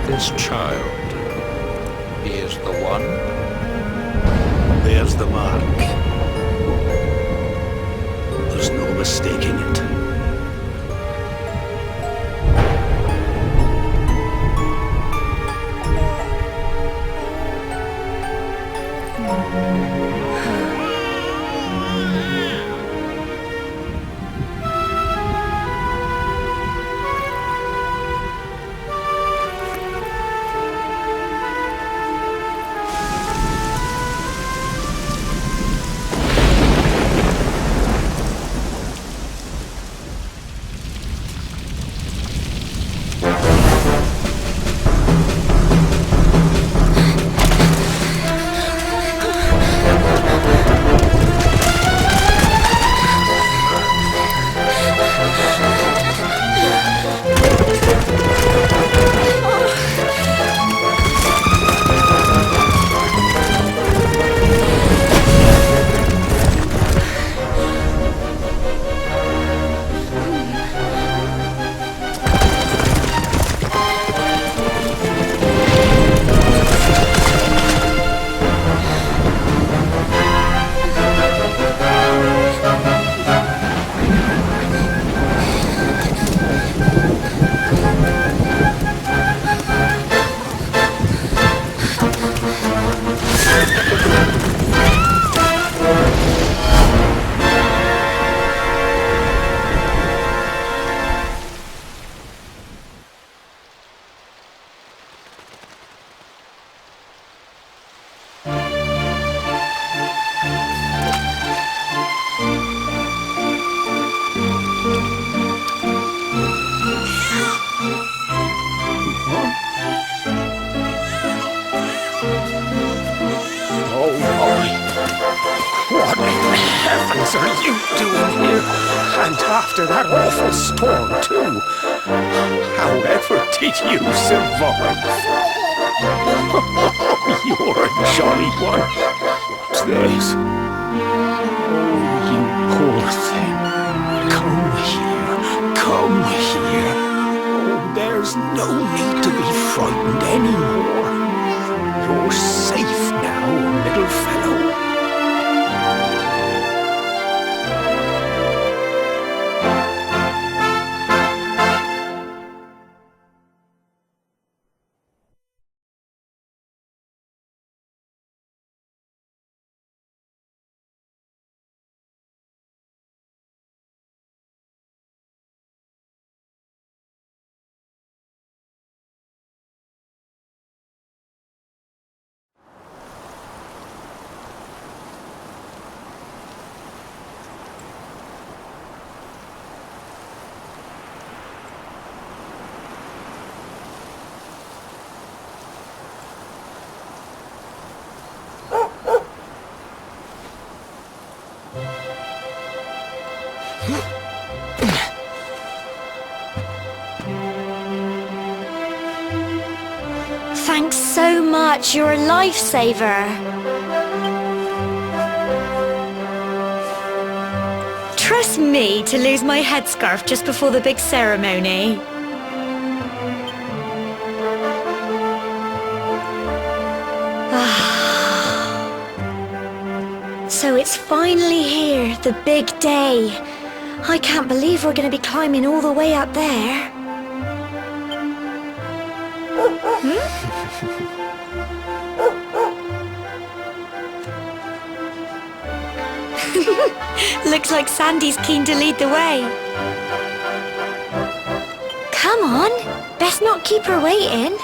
This child, he is the one. There's the mark. There's no mistaking it. What in heavens are you doing here? And after that awful storm, too. However did you survive? You're a jolly one. What's this? Oh, you poor thing. Come here. Come here. Oh, there's no need to be frightened anymore. You're safe now, little fellow. Thanks so much, you're a lifesaver. Trust me to lose my headscarf just before the big ceremony. So it's finally here, the big day. I can't believe we're going to be climbing all the way up there. Looks like Sandy's keen to lead the way. Come on, best not keep her waiting.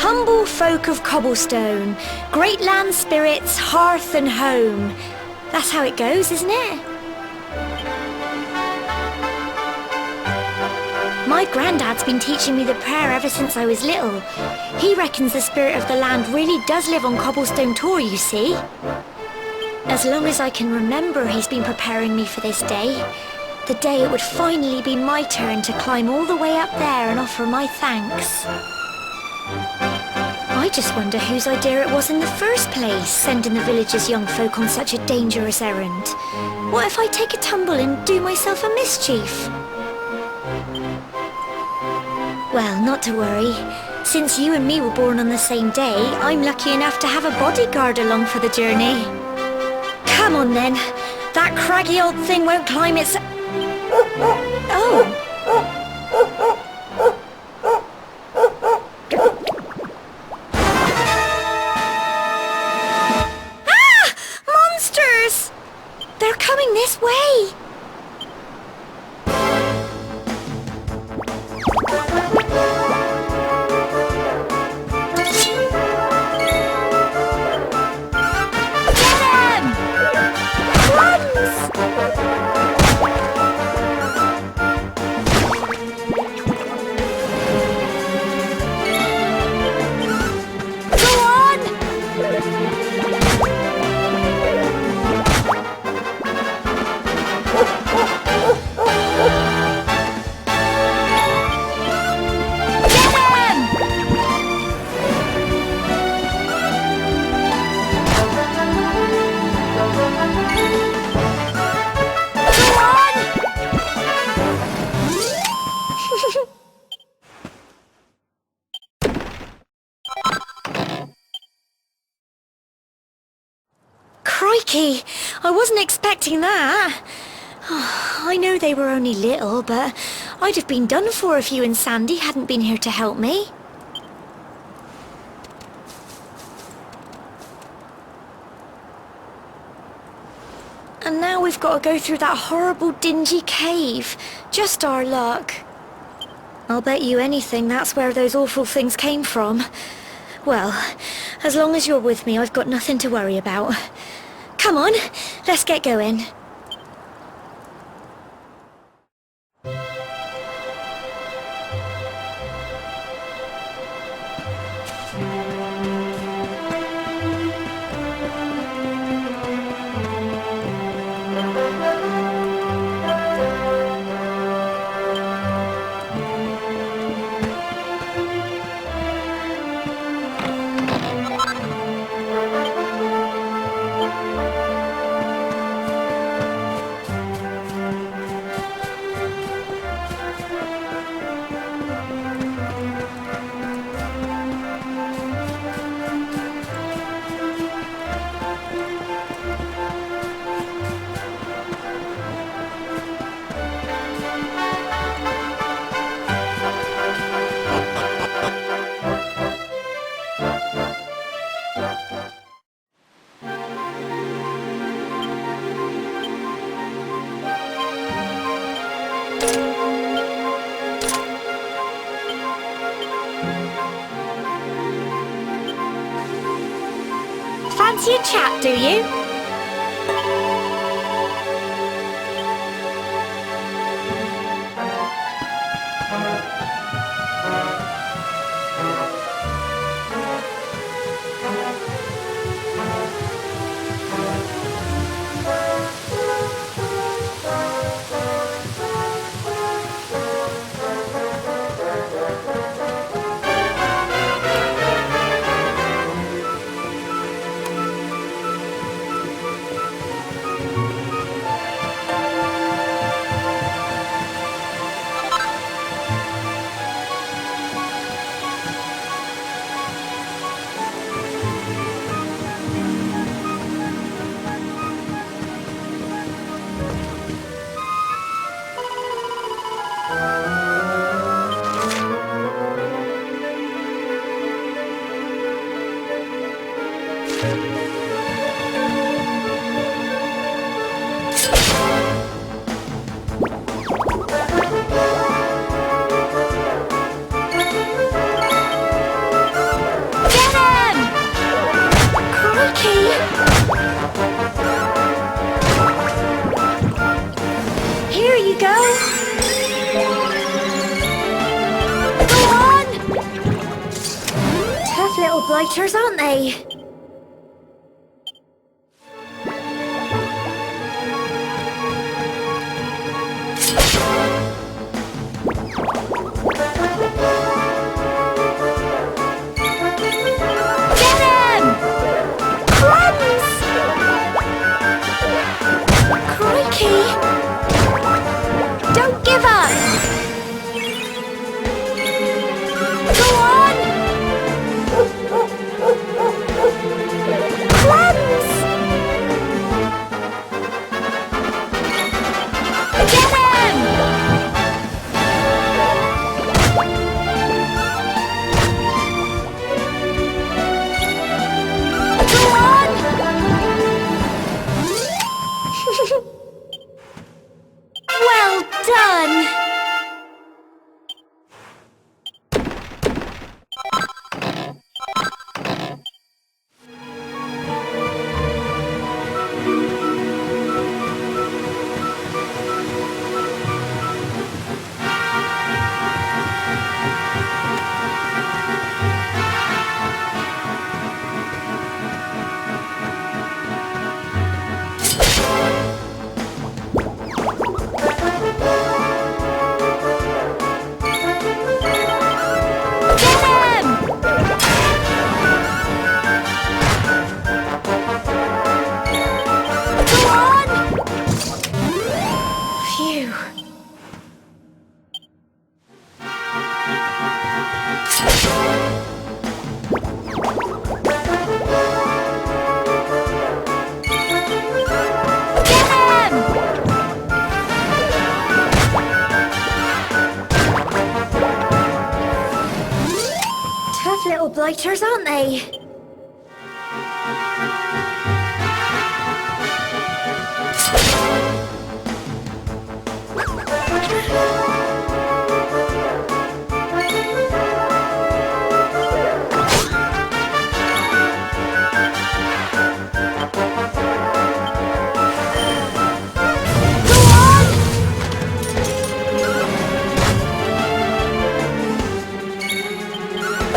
Humble folk of cobblestone, great land spirits, hearth and home. That's how it goes, isn't it? My granddad's been teaching me the prayer ever since I was little. He reckons the spirit of the land really does live on Cobblestone Tor, you see. As long as I can remember, he's been preparing me for this day. The day it would finally be my turn to climb all the way up there and offer my thanks. I just wonder whose idea it was in the first place, sending the village's young folk on such a dangerous errand. What if I take a tumble and do myself a mischief? Well, not to worry. Since you and me were born on the same day, I'm lucky enough to have a bodyguard along for the journey. Come on then. That craggy old thing won't climb its... Oh. Ah! Monsters! They're coming this way. Crikey, I wasn't expecting that. I know they were only little, but I'd have been done for if you and Sandy hadn't been here to help me. And now we've got to go through that horrible dingy cave. Just our luck. I'll bet you anything that's where those awful things came from. Well, as long as you're with me, I've got nothing to worry about. Come on, let's get going. Fancy a chat, do you? little blighters, aren't they? Get him! Crumbs! Crikey! Don't give up! Go on! Crumbs! Get him! Go on! Well done! Get him! Go on! Phew. Get him! Tough little blighters, aren't they? Go on!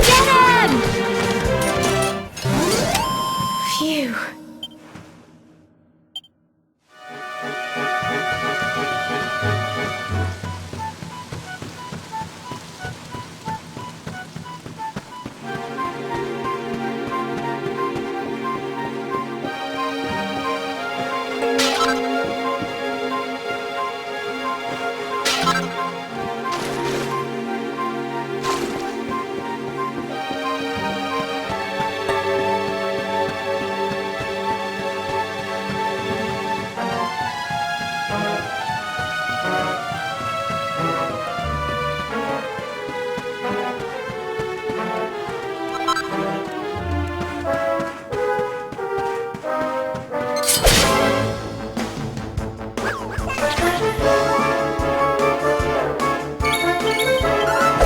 Get him! Phew.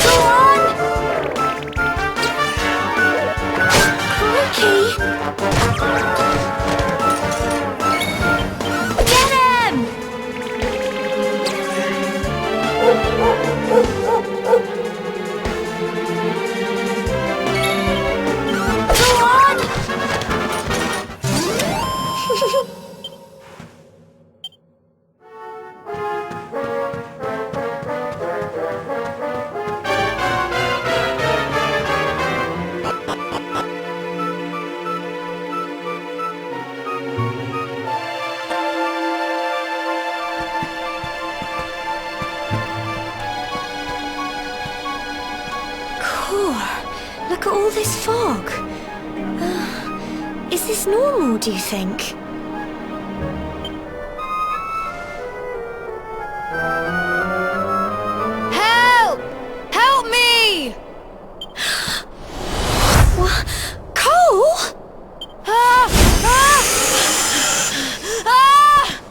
Go on! Crikey! Get him! Go on! Core, look at all this fog. Is this normal, do you think? Help! Help me! What? Cole?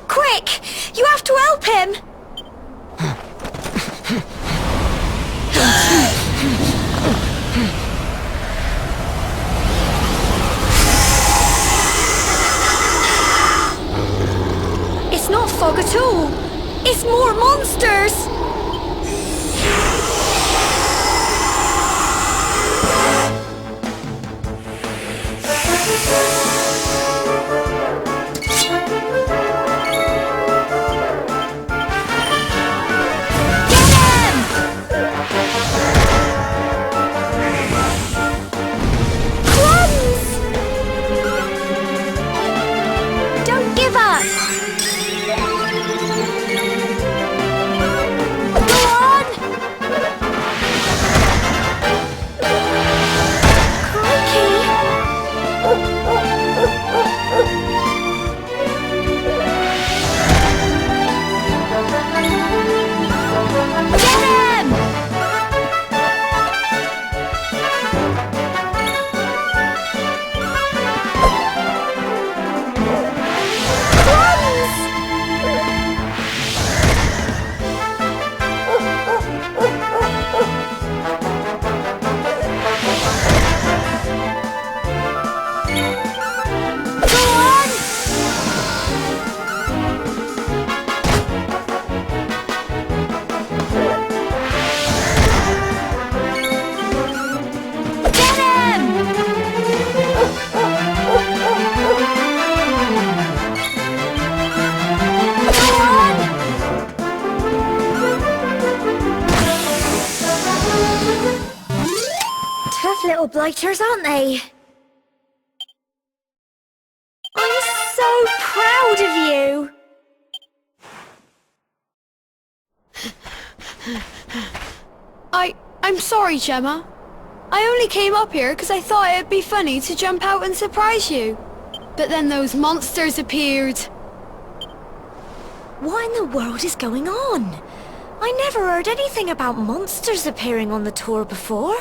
Quick! You have to help him! It's not fog at all. It's more monsters. fighters, aren't they? I'm so proud of you! I'm sorry, Gemma. I only came up here because I thought it'd be funny to jump out and surprise you. But then those monsters appeared. What in the world is going on? I never heard anything about monsters appearing on the tour before.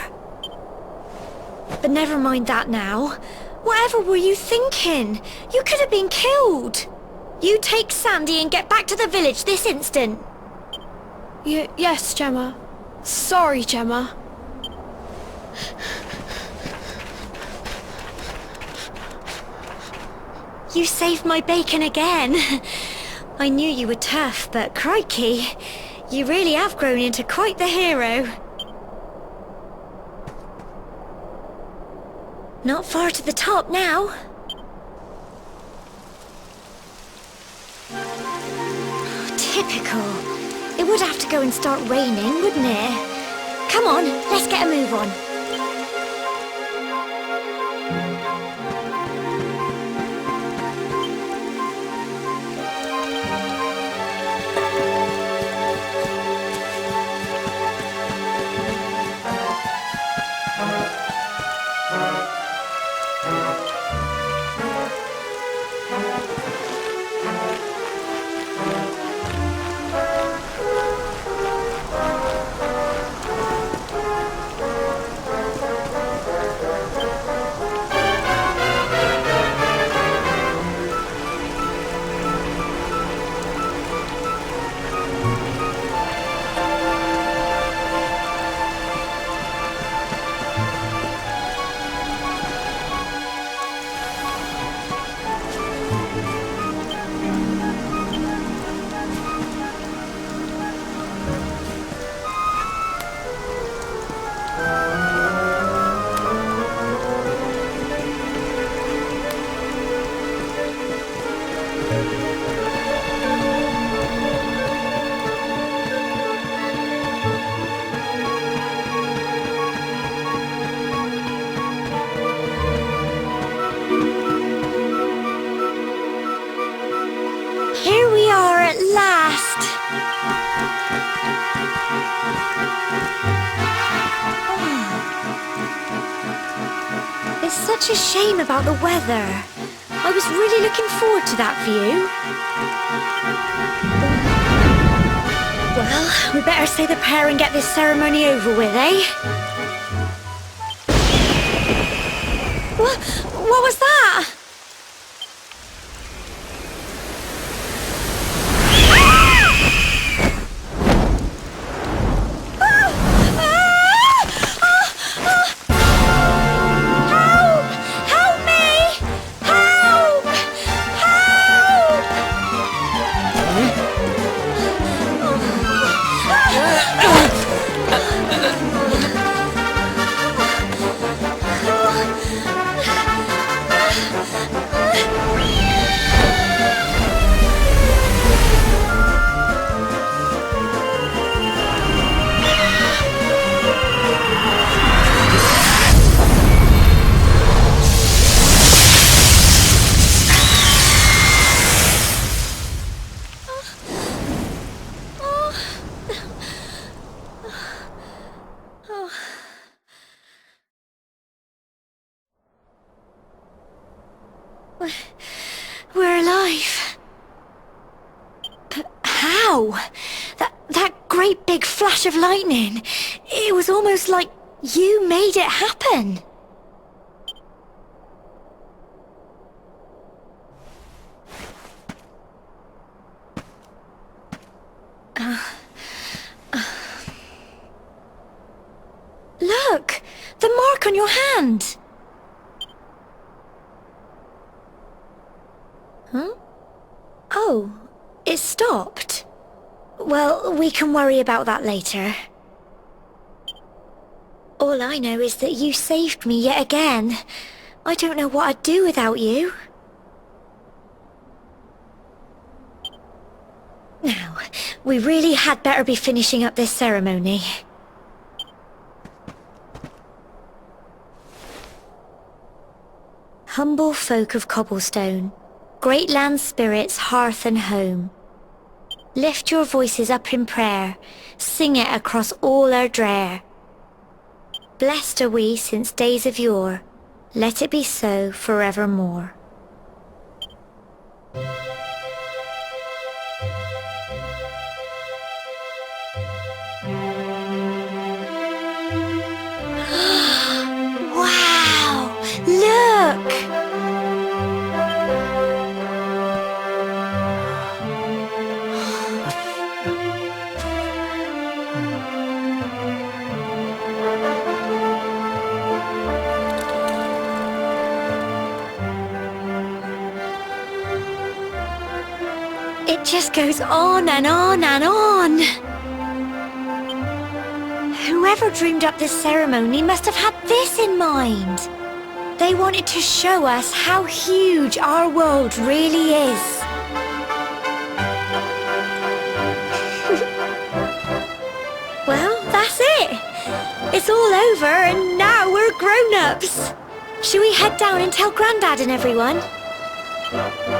But never mind that now. Whatever were you thinking? You could have been killed. You take Sandy and get back to the village this instant. Yes, Gemma. Sorry, Gemma. You saved my bacon again. I knew you were tough, but crikey, you really have grown into quite the hero. Not far to the top now. Typical. It would have to go and start raining, wouldn't it? Come on, let's get a move on. Here we are at last. It's such a shame about the weather. I was really looking forward to that view. Well, we better say the prayer and get this ceremony over with, eh? What was that? We're alive. But how? That great big flash of lightning. It was almost like you made it happen. Look! The mark on your hand! Huh? Oh, it stopped. Well, we can worry about that later. All I know is that you saved me yet again. I don't know what I'd do without you. Now, we really had better be finishing up this ceremony. Humble folk of Cobblestone, great land spirits, hearth and home, lift your voices up in prayer, sing it across all our drear. Blessed are we since days of yore, let it be so forevermore. Wow! Look! It just goes on and on and on. Whoever dreamed up this ceremony must have had this in mind. They wanted to show us how huge our world really is. Well, that's it. It's all over and now we're grown-ups. Shall we head down and tell Grandad and everyone?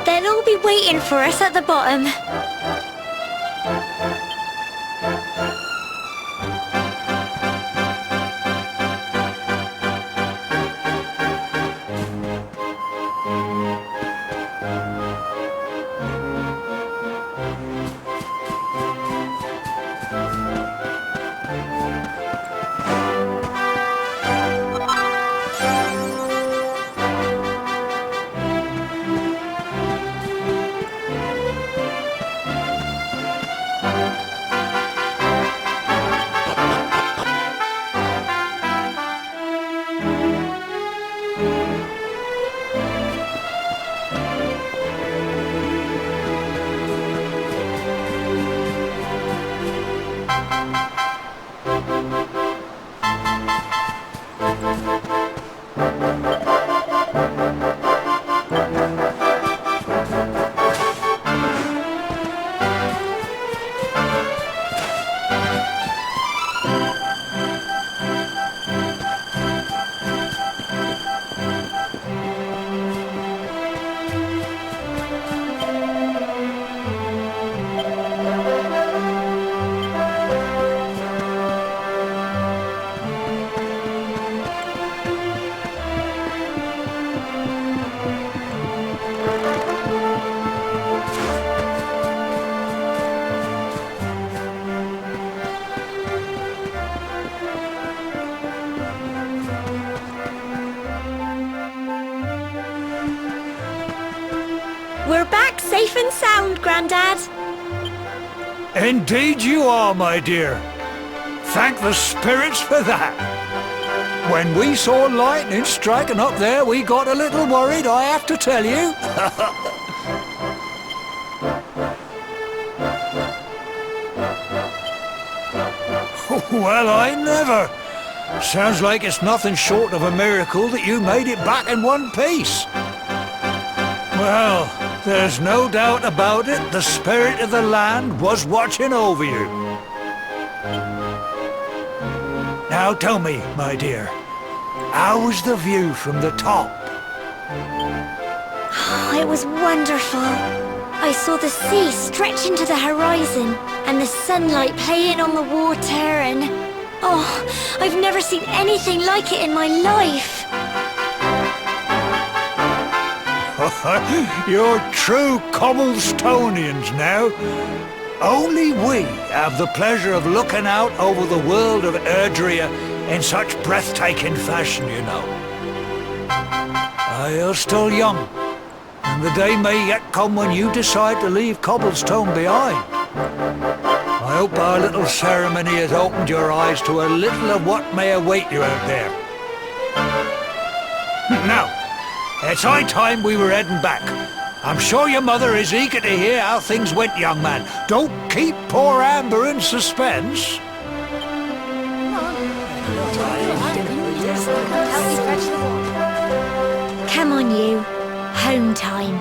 They'll all be waiting for us at the bottom. We're back safe and sound, Grandad. Indeed you are, my dear. Thank the spirits for that. When we saw lightning striking up there, we got a little worried, I have to tell you. Well, I never. Sounds like it's nothing short of a miracle that you made it back in one piece. Well, there's no doubt about it, the spirit of the land was watching over you. Now tell me, my dear, how was the view from the top? Oh, it was wonderful. I saw the sea stretch into the horizon and the sunlight playing on the water and... oh, I've never seen anything like it in my life. You're true Cobblestonians now. Only we have the pleasure of looking out over the world of Erdrea in such breathtaking fashion, you know. You're still young, and the day may yet come when you decide to leave Cobblestone behind. I hope our little ceremony has opened your eyes to a little of what may await you out there. Now, it's high time we were heading back. I'm sure your mother is eager to hear how things went, young man. Don't keep poor Amber in suspense. Come on, you. Home time.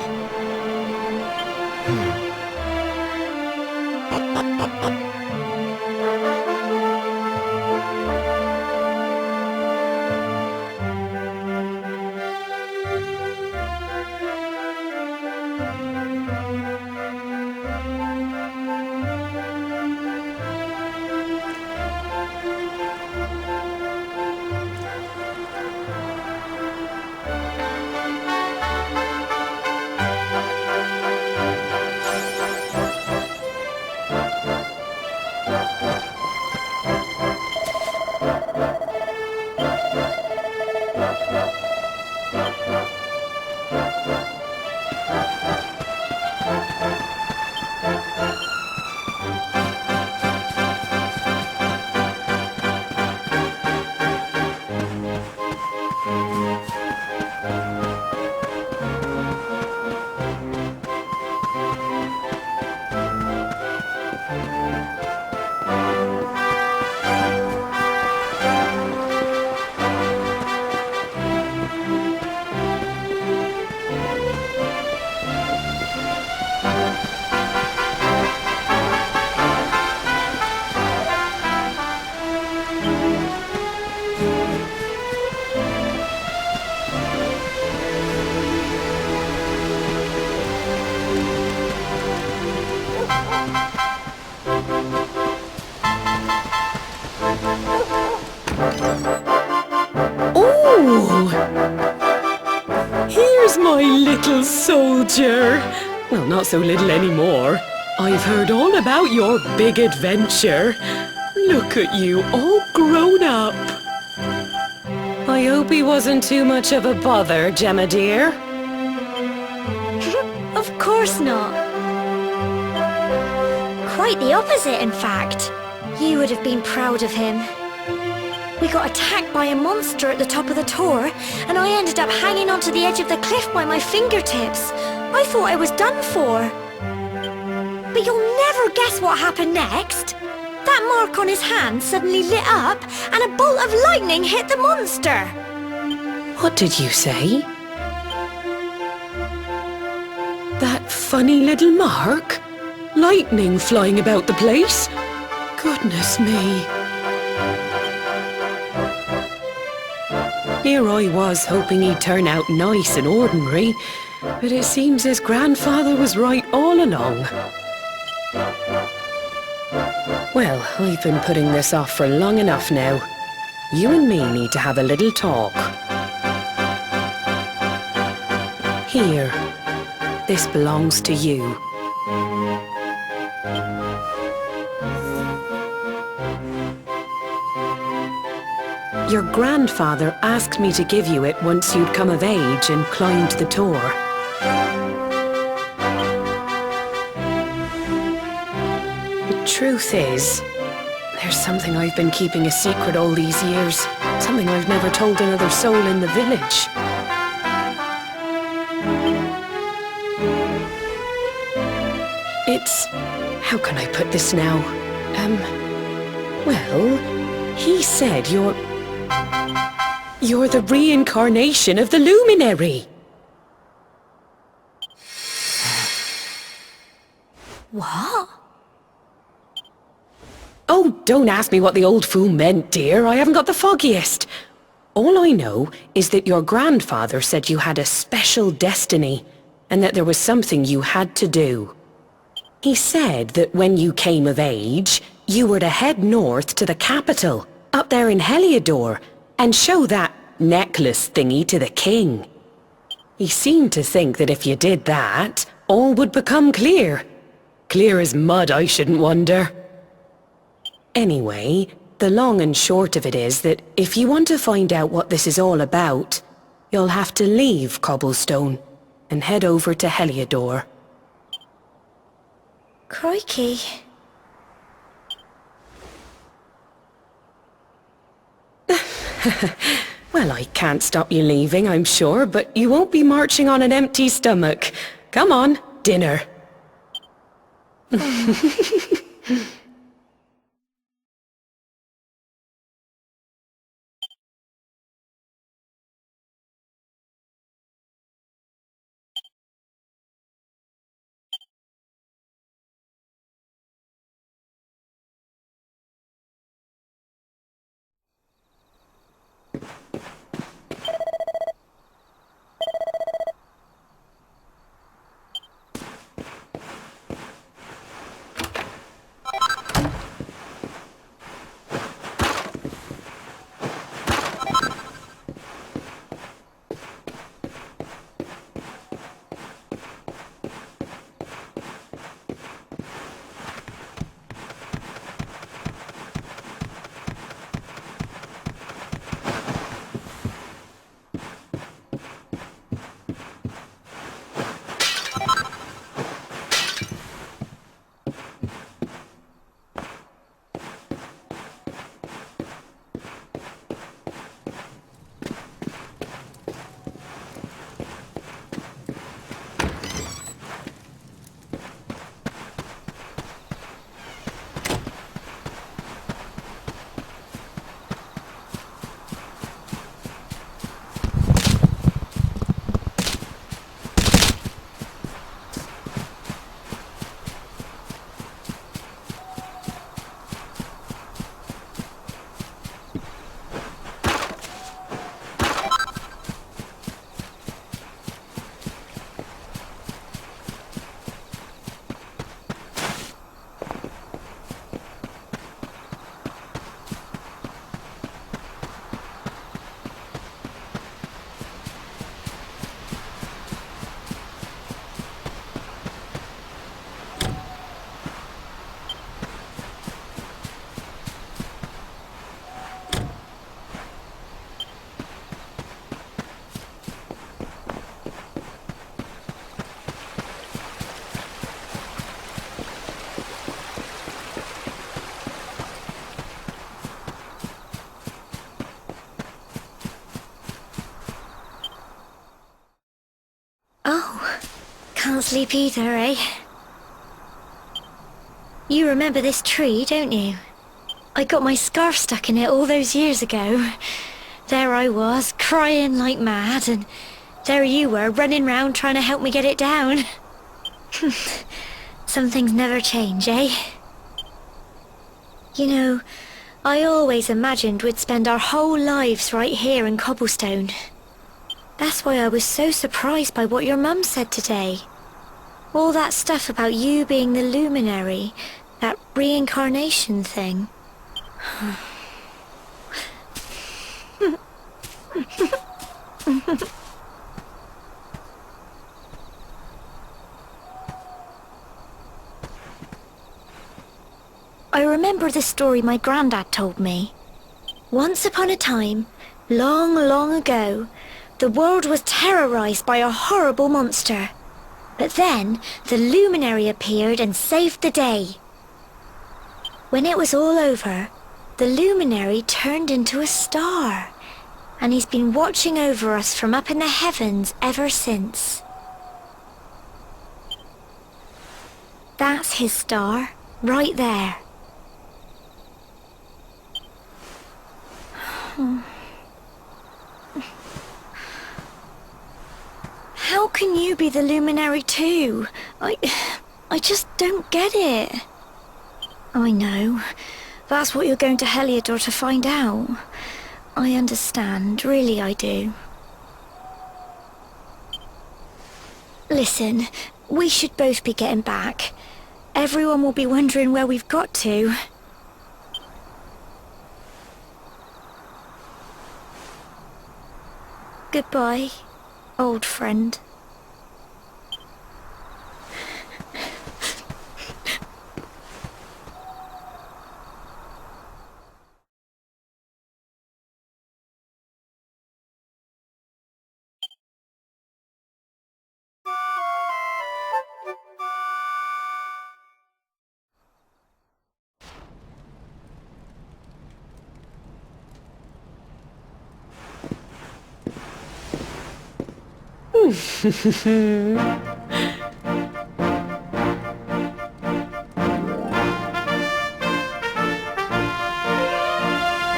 Oh! Here's my little soldier. Well, not so little anymore. I've heard all about your big adventure. Look at you, all grown up. I hope he wasn't too much of a bother, Gemma dear. Of course not. Quite the opposite, in fact. You would have been proud of him. We got attacked by a monster at the top of the tor, and I ended up hanging onto the edge of the cliff by my fingertips. I thought I was done for. But you'll never guess what happened next. That mark on his hand suddenly lit up, and a bolt of lightning hit the monster. What did you say? That funny little mark? Lightning flying about the place? Goodness me. Here I was hoping he'd turn out nice and ordinary, but it seems his grandfather was right all along. Well, I've been putting this off for long enough now. You and me need to have a little talk. Here, this belongs to you. Your grandfather asked me to give you it once you'd come of age and climbed the tor. The truth is, there's something I've been keeping a secret all these years. Something I've never told another soul in the village. It's... how can I put this now? Well, he said you're the reincarnation of the Luminary. What? Oh, don't ask me what the old fool meant, dear. I haven't got the foggiest. All I know is that your grandfather said you had a special destiny, and that there was something you had to do. He said that when you came of age, you were to head north to the capital, up there in Heliodor, and show that necklace thingy to the king. He seemed to think that if you did that, all would become clear. Clear as mud, I shouldn't wonder. Anyway, the long and short of it is that if you want to find out what this is all about, you'll have to leave Cobblestone and head over to Heliodor. Crikey. Well, I can't stop you leaving, I'm sure, but you won't be marching on an empty stomach. Come on, dinner. can't sleep either, eh? You remember this tree, don't you? I got my scarf stuck in it all those years ago. There I was, crying like mad, and there you were, running round trying to help me get it down. Some things never change, eh? You know, I always imagined we'd spend our whole lives right here in Cobblestone. That's why I was so surprised by what your mum said today. All that stuff about you being the luminary, that reincarnation thing. I remember the story my granddad told me. Once upon a time, long, long ago, the world was terrorized by a horrible monster. But then, the luminary appeared and saved the day. When it was all over, the luminary turned into a star, and he's been watching over us from up in the heavens ever since. That's his star, right there. How can you be the luminary too? I just don't get it. I know. That's what you're going to Heliodor to find out. I understand, really I do. Listen, we should both be getting back. Everyone will be wondering where we've got to. Goodbye, old friend.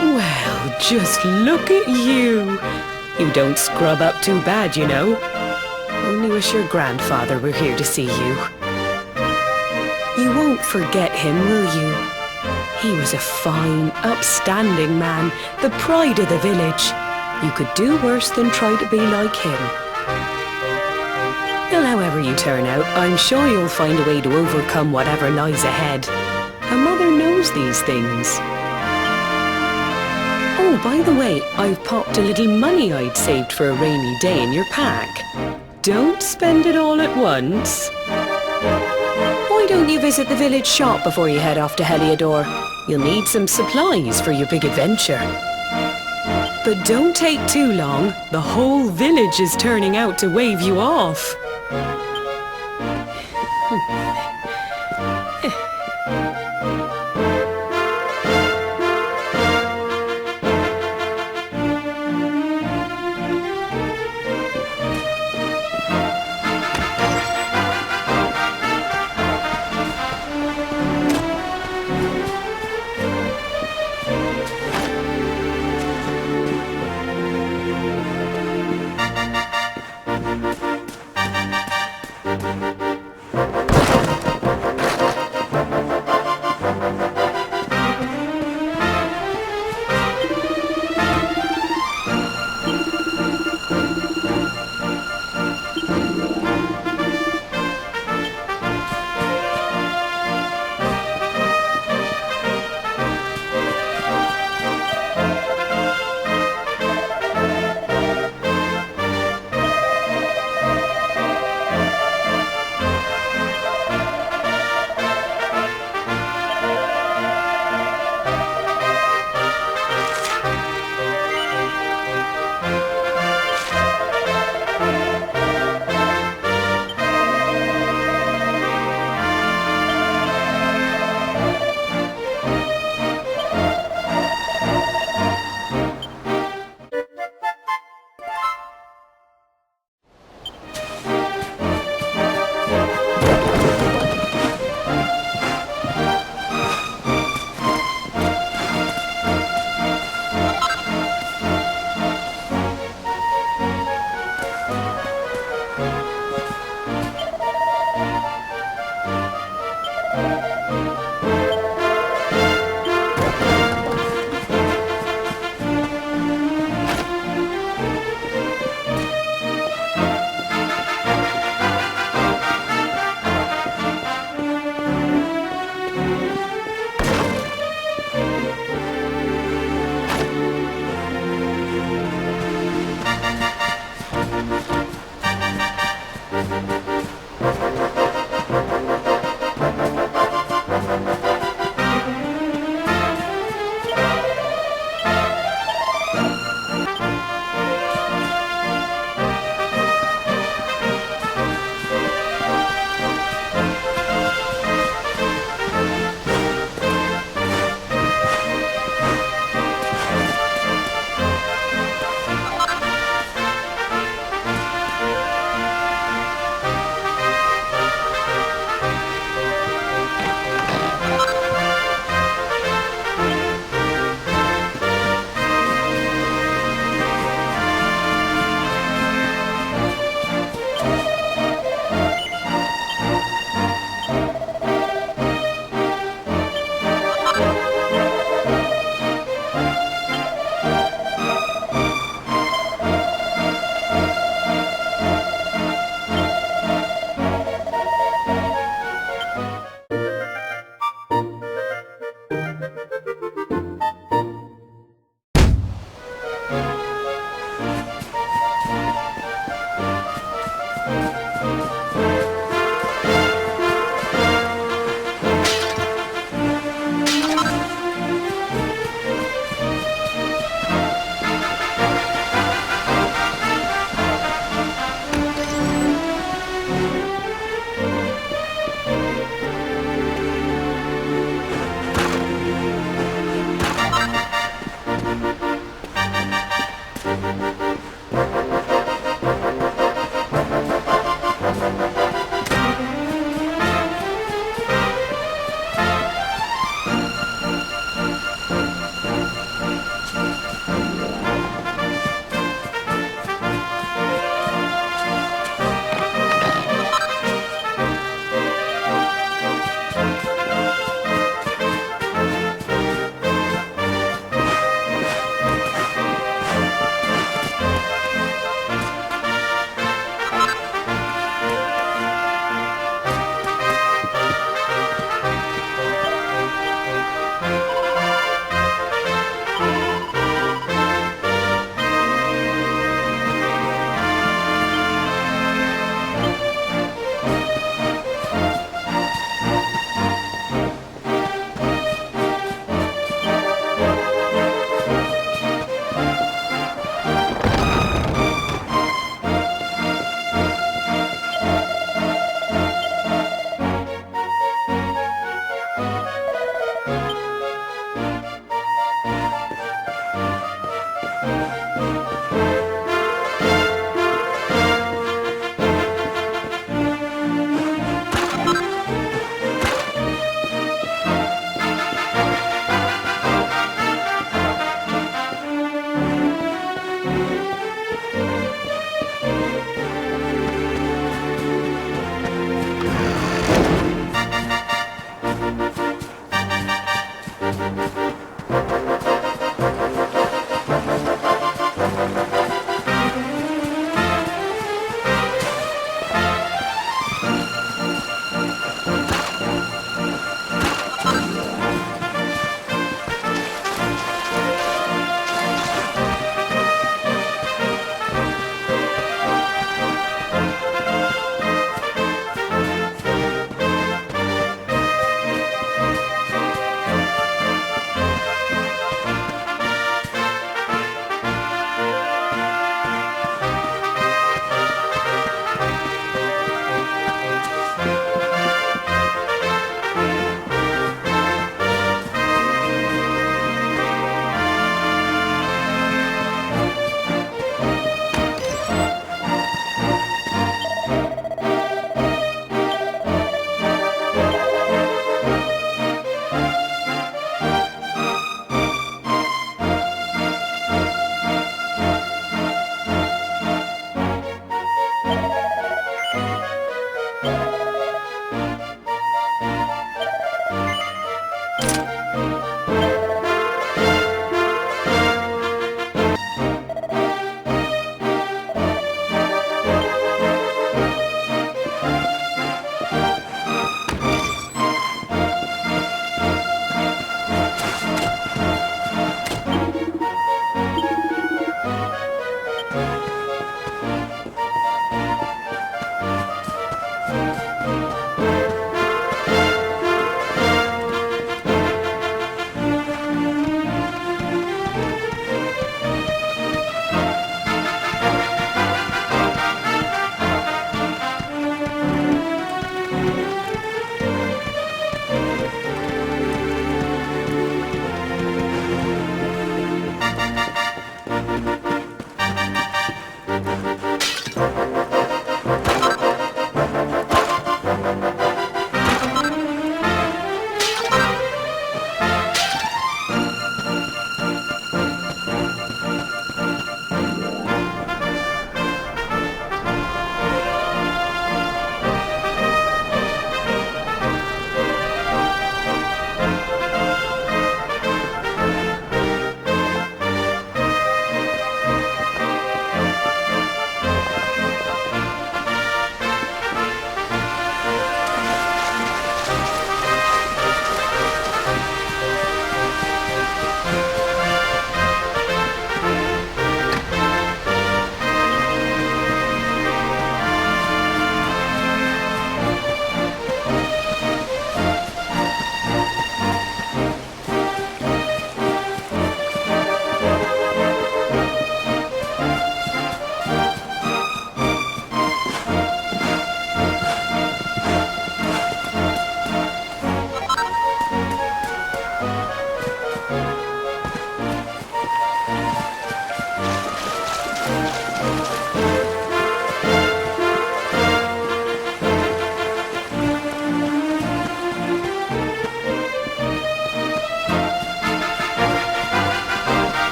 Well, just look at you. You don't scrub up too bad, you know. Only wish your grandfather were here to see you. You won't forget him, will you? He was a fine, upstanding man, the pride of the village. You could do worse than try to be like him. Well, however you turn out, I'm sure you'll find a way to overcome whatever lies ahead. A mother knows these things. Oh, by the way, I've popped a little money I'd saved for a rainy day in your pack. Don't spend it all at once. Why don't you visit the village shop before you head off to Heliodor? You'll need some supplies for your big adventure. But don't take too long. The whole village is turning out to wave you off.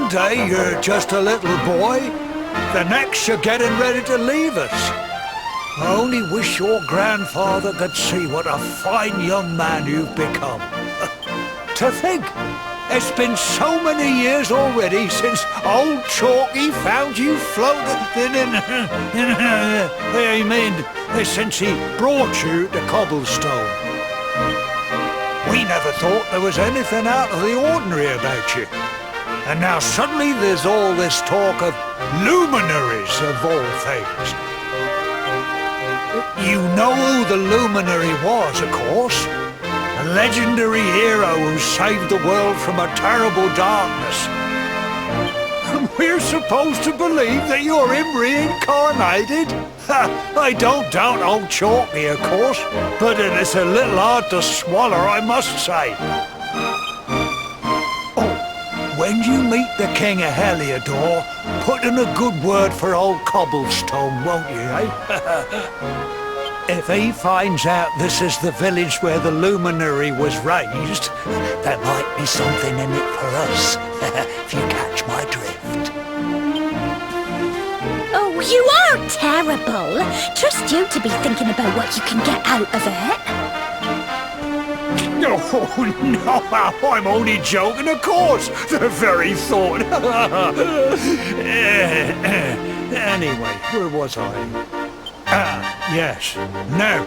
day you're just a little boy, the next you're getting ready to leave us. I only wish your grandfather could see what a fine young man you've become. To think, it's been so many years already since old Chalky found you floating in I mean, since he brought you to Cobblestone. We never thought there was anything out of the ordinary about you. And now suddenly there's all this talk of luminaries of all things. You know who the luminary was, of course. A legendary hero who saved the world from a terrible darkness. And we're supposed to believe that you're him reincarnated? I don't doubt old Chalky, of course, but it's a little hard to swallow, I must say. Oh, when you meet the King of Heliodor, put in a good word for old Cobblestone, won't you, eh? If he finds out this is the village where the luminary was raised, there might be something in it for us, if you catch my drift. Oh, you are terrible. Trust you to be thinking about what you can get out of it. Oh, no, I'm only joking, of course. The very thought. Anyway, where was I? Yes. Now,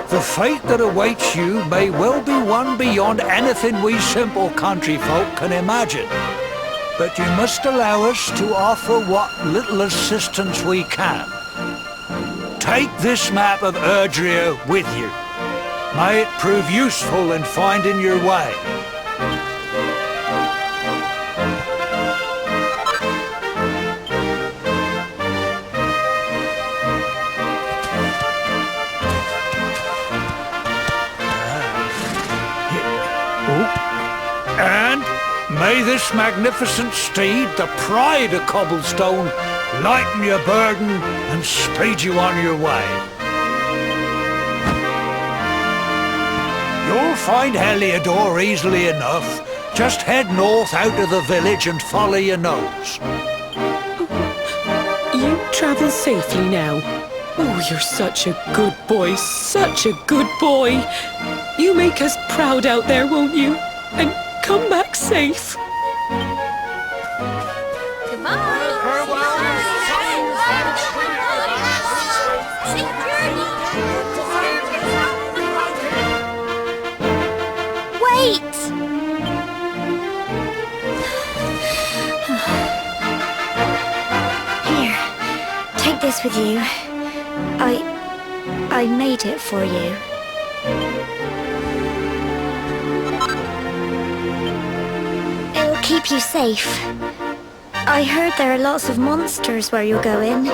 the fate that awaits you may well be one beyond anything we simple country folk can imagine. But you must allow us to offer what little assistance we can. Take this map of Erdrea with you. May it prove useful in finding your way. And may this magnificent steed, the pride of Cobblestone, lighten your burden and speed you on your way. You'll find Heliodor easily enough. Just head north out of the village and follow your nose. You travel safely now. Oh, you're such a good boy, such a good boy. You make us proud out there, won't you? And come back safe. Wait! Here, take this with you. I made it for you. It'll keep you safe. I heard there are lots of monsters where you're going.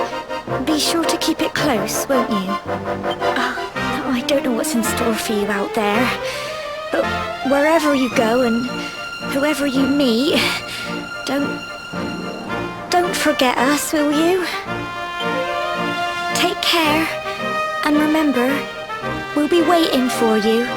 Be sure to keep it close, won't you? Oh, I don't know what's in store for you out there. But wherever you go and whoever you meet, don't forget us, will you? Take care. And remember, we'll be waiting for you.